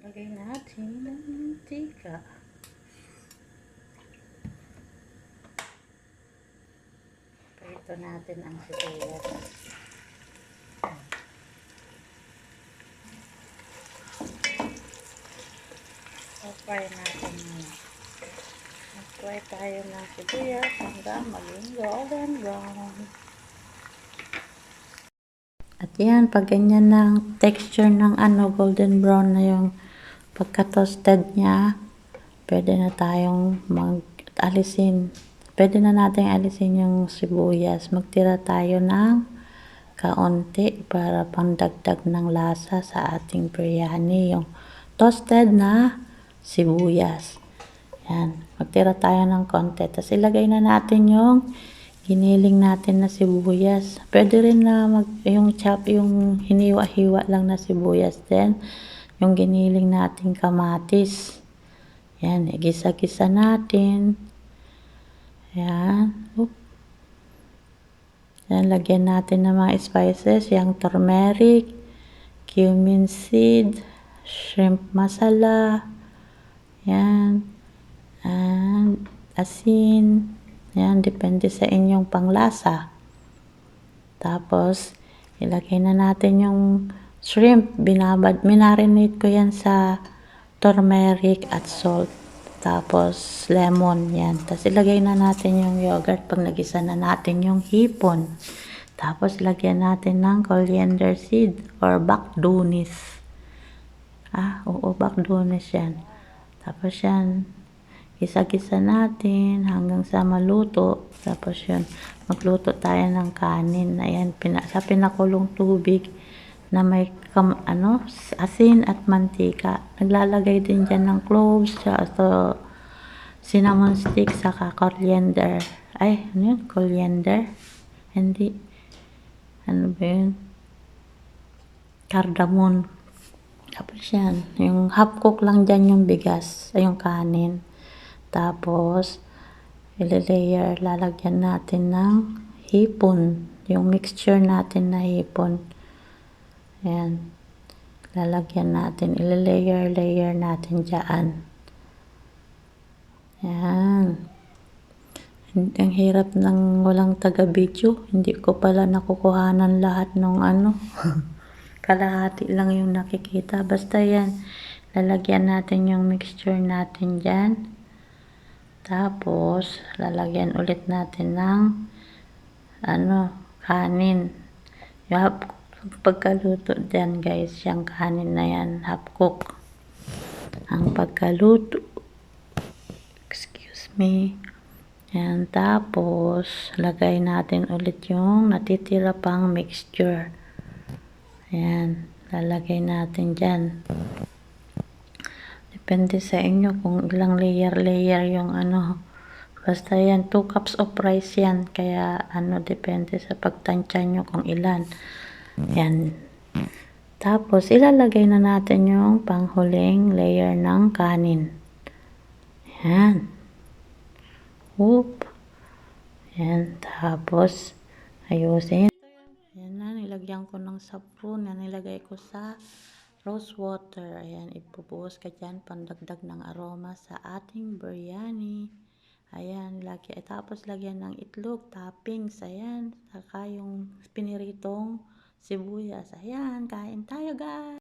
Lagay natin ng mantika. Prito natin ang sibuyas. Fry natin muna. Mag-fry tayo ng sibuyas hanggang maging golden brown. At yan, pag ganyan ng texture ng golden brown na yung pagka-toasted niya, pwede na tayong mag-alisin. Pwede na natin alisin yung sibuyas. Magtira tayo ng kaunti para pandagdag ng lasa sa ating biryani. Yung toasted na sibuyas. Yan. Magtira tayo ng konti. Tapos ilagay na natin yung giniling natin na sibuyas. Pwede rin na yung hiniwa-hiwa lang na sibuyas din. Yung giniling natin kamatis. Yan. Igisa-gisa natin. Yan. Yan. Lagyan natin ng mga spices. Yung turmeric, cumin seed, shrimp masala. Yan. And asin. Yan, depende sa inyong panglasa. Tapos, ilagay na natin yung shrimp. Minarinate ko yan sa turmeric at salt. Tapos, lemon. Yan. Tapos, ilagay na natin yung yogurt pag nagisa na natin yung hipon. Tapos, lagyan natin ng coriander seed or bakdunis. Oo, bakdunis yan. Tapos, yan. Gisa-gisa natin hanggang sa maluto. Tapos yun, magluto tayo ng kanin. Ayan, sa pinakulong tubig na may asin at mantika. Naglalagay din dyan ng cloves, cinnamon stick, saka coriander. Ano yun? Coriander? Hindi. Ano ba yun? Cardamom. Tapos yan, yung half cook lang dyan yung bigas, yung kanin. Tapos, lalagyan natin ng hipon. Yung mixture natin na hipon. Ayan. Lalagyan natin. Layer natin dyan. Ayan. Ang hirap ng walang taga-video. Hindi ko pala nakukuhanan lahat ng kalahati lang yung nakikita. Basta yan. Lalagyan natin yung mixture natin dyan. Tapos, lalagyan ulit natin ng kanin. Yung pagkaluto dyan, guys, yung kanin na yan, half cook. Ang pagkaluto. Excuse me. Yan, tapos, lagay natin ulit yung natitira pang mixture. Yan, lalagay natin dyan. Depende sa inyo kung ilang layer yung basta yan, 2 cups of rice yan. Kaya depende sa pagtansya nyo kung ilan. Yan. Tapos, ilalagay na natin yung panghuling layer ng kanin. Yan. Yan. Tapos, ayusin. Yan na, nilagyan ko ng saffron. Yan, nilagay ko sa rose water. Ayan, ipubuhos ka dyan, pandagdag ng aroma sa ating biryani. Ayan, tapos lagyan ng itlog, toppings, ayan, saka yung piniritong sibuyas. Ayan, kain tayo guys!